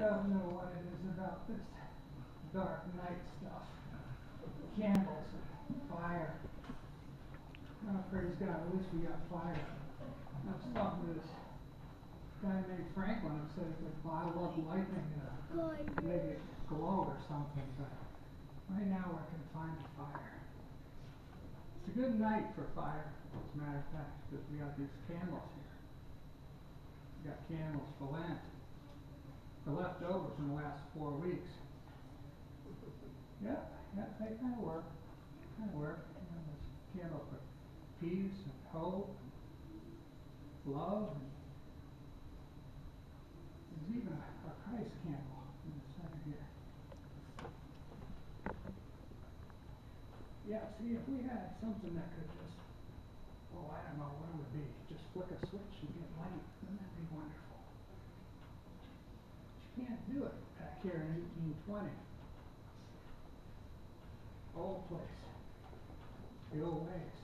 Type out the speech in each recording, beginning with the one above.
don't know what it is about this dark night stuff. Candles and fire. I'm afraid he's got, at least we got fire. I was talking to this guy named Franklin who said he could bottle up lightning to make it glow or something, but right now we're confined to fire. It's a good night for fire, as a matter of fact, because we got these candles here. We got candles for Lent. The leftovers from the last 4 weeks. Yeah, they kind of work. You know, there's candle for peace and hope and love. And there's even a Christ candle in the center here. Yeah, see, if we had something that could just, oh, I don't know what it would be, just flick a switch and get light, wouldn't that be wonderful? But you can't do it back here in 1820. Old place. The old ways.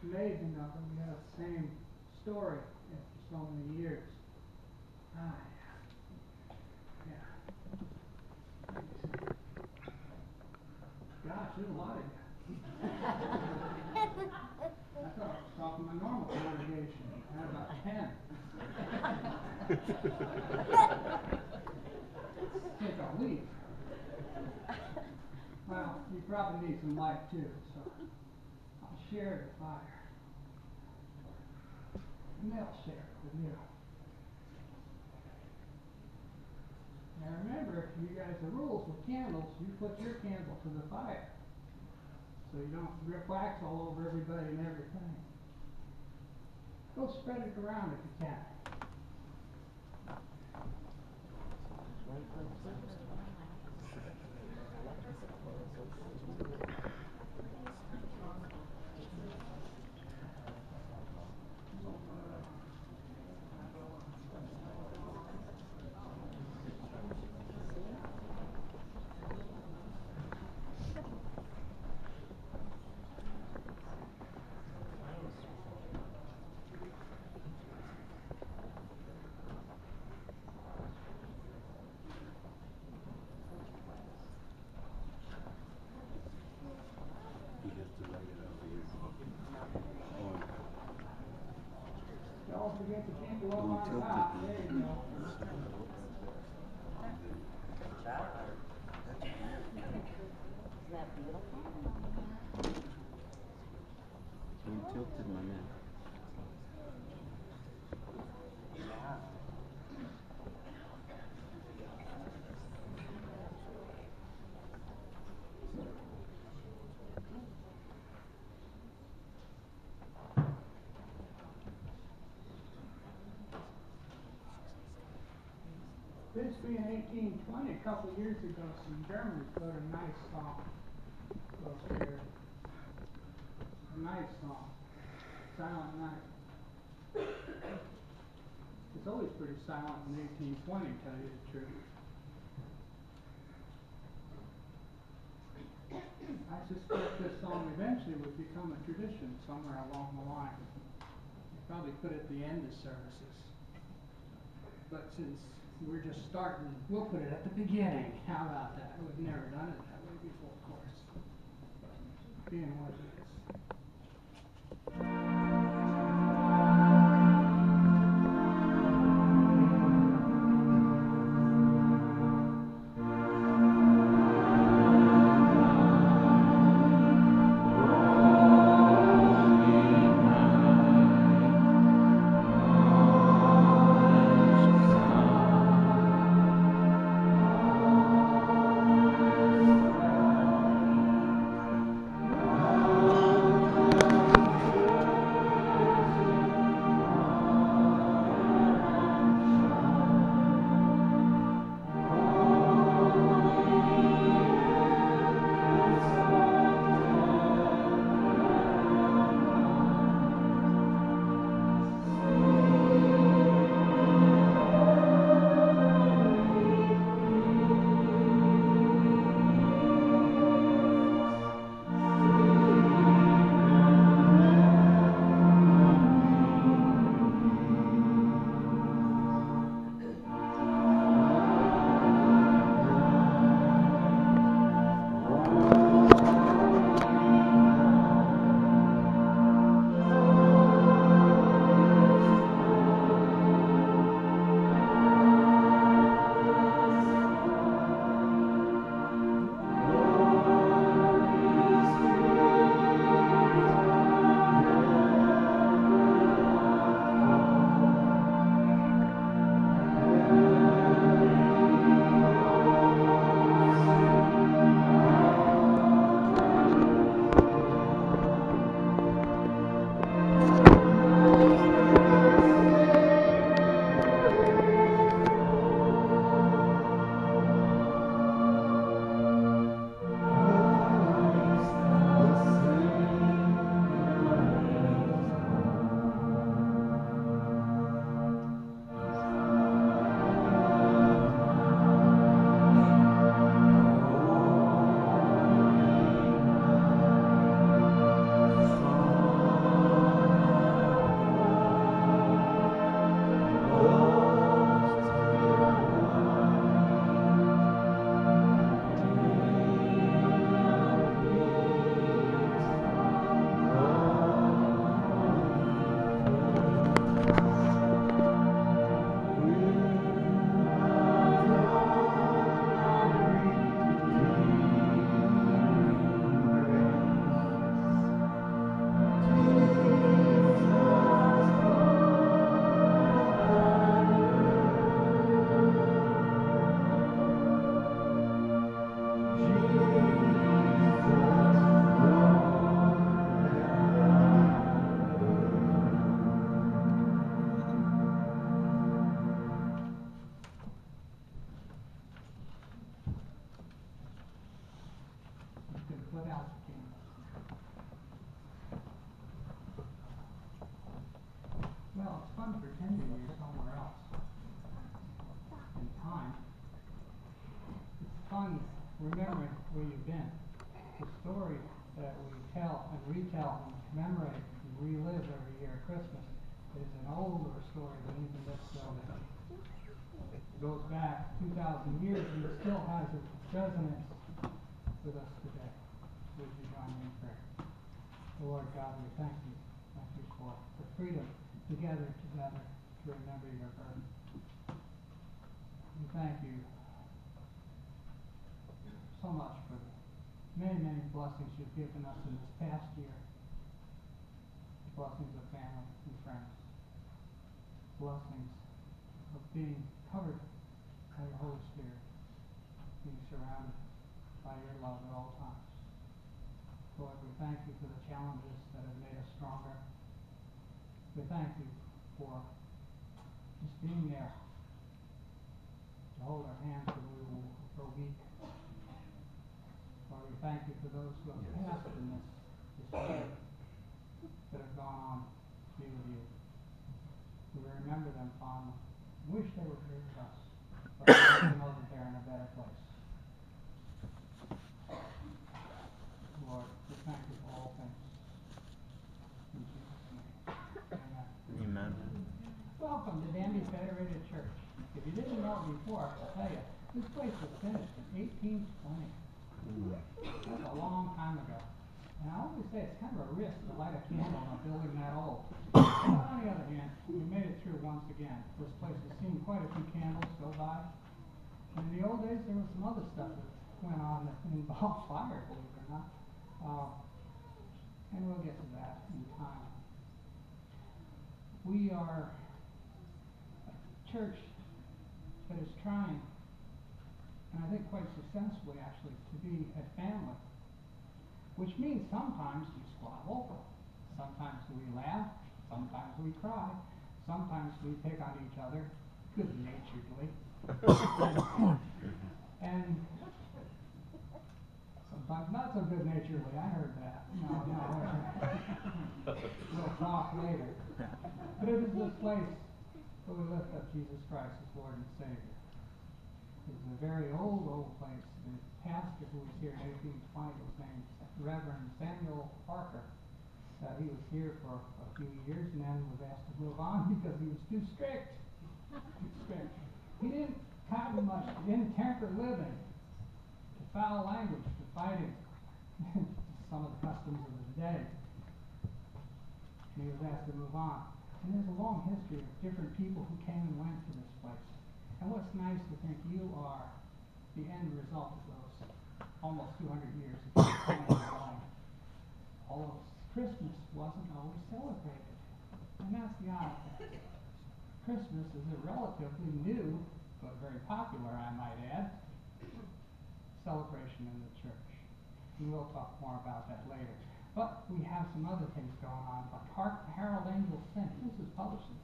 Amazing though that we have the same story after so many years. Ah, yeah. Gosh, there's a lot of you. I thought I was talking to my normal congregation. I had about 10. I think I'll leave. Well, you probably need some light too, so I'll share the fire. And they'll share it with you. Now remember, you guys, the rules with candles, you put your candle to the fire. So you don't drip wax all over everybody and everything. Go spread it around if you can. Don't forget to keep the low on top. There you go. Isn't that beautiful? Don't tilt it, my man. This being 1820, a couple of years ago, some Germans wrote a nice song. Here. A nice song. Silent Night. It's always pretty silent in 1820, to tell you the truth. I suspect this song eventually would become a tradition somewhere along the line. You probably put it at the end of services. But since we're just starting, we'll put it at the beginning. How about that? We've never done it that way before, of course. But being what it is. remembering where you've been. The story that we tell and retell and commemorate and relive every year at Christmas is an older story than even this building. It goes back 2,000 years and it still has its resonance with us today. Would you join me in prayer? Lord God, we thank you. Thank you for the freedom to gather together to remember your birth. We thank you so much for the many, many blessings you've given us in this past year. Blessings of family and friends. Blessings of being covered by your Holy Spirit. Being surrounded by your love at all times. Lord, we thank you for the challenges that have made us stronger. We thank you for just being there to hold our hands when we were weak. Lord, we thank you for those who have passed in this year that have gone on to be with you. We remember them fondly. Wish they were here with us, but we know that they're in a better place. Lord, we thank you for all things. In Jesus' name. Amen. Amen. Welcome to Danby Federated Church. If you didn't know it before, I'll tell you, this place was finished in 1820. That's a long time ago. And I always say it's kind of a risk to light a candle on a building that old. But on the other hand, we made it through once again. This place has seen quite a few candles go by. And in the old days, there was some other stuff that went on that involved fire, believe it or not. And we'll get to that in time. We are a church that is trying, and I think quite successfully actually, to be a family. Which means sometimes we squabble, sometimes we laugh, sometimes we cry, sometimes we pick on each other good-naturedly. And sometimes not so good-naturedly. I heard that. No. We'll talk later. But it is this place where we lift up Jesus Christ as Lord and Savior. It's a very old place. The pastor who was here in 1820 was named Reverend Samuel Parker. He was here for a few years and then was asked to move on because he was too strict. He didn't cotton much to intemperate living, to foul language, to fighting, some of the customs of his day. And he was asked to move on. And there's a long history of different people who came and went to this place. And what's nice to think you are the end result of those almost 200 years of coming and going. Although Christmas wasn't always celebrated. And that's the odd thing. Christmas is a relatively new, but very popular, I might add, celebration in the church. And we'll talk more about that later. But we have some other things going on, like Hark the Herald Angels Sing. This was published in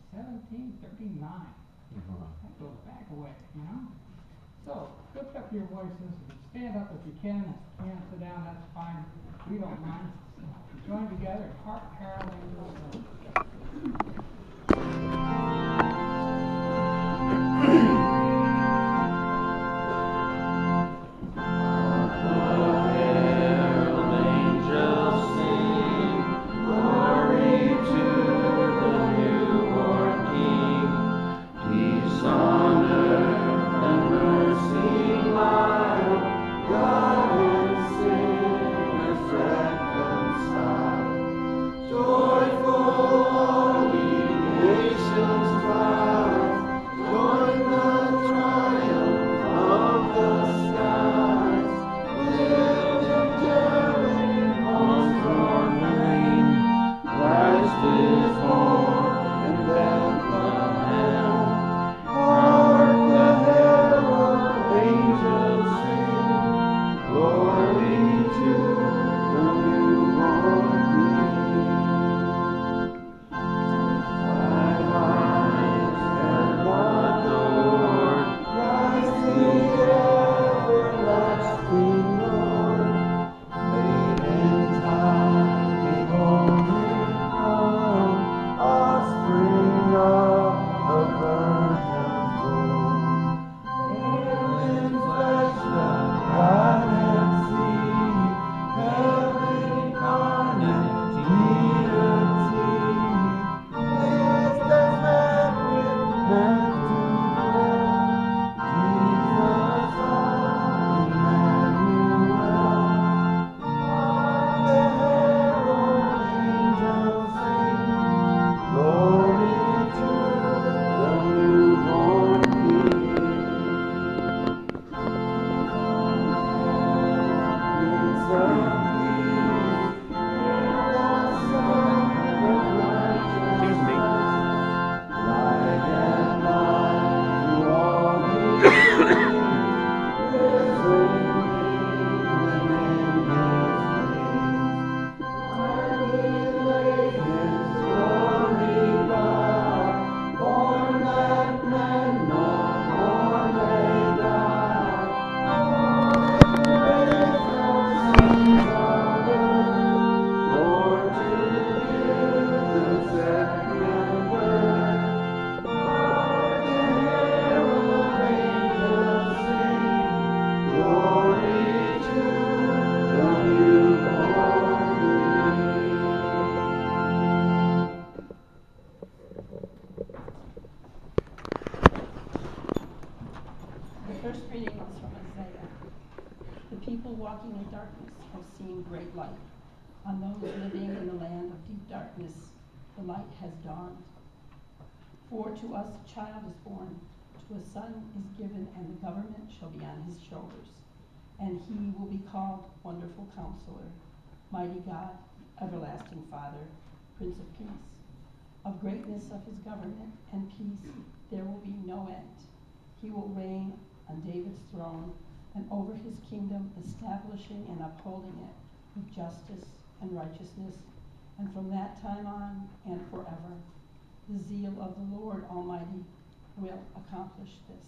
1739. That goes back a way, you know? So, lift up your voices and stand up if you can. If you can't sit down, that's fine. We don't mind. Join together and Hark the Herald Angels Sing. Joyful all ye nations. Excuse me. The first reading is from Isaiah. The people walking in darkness have seen great light. On those living in the land of deep darkness, the light has dawned. For to us a child is born, to a son is given, and the government shall be on his shoulders. And he will be called Wonderful Counselor, Mighty God, Everlasting Father, Prince of Peace. Of greatness of his government and peace there will be no end. He will reign on David's throne and over his kingdom, establishing and upholding it with justice and righteousness, and from that time on and forever. The zeal of the Lord Almighty will accomplish this.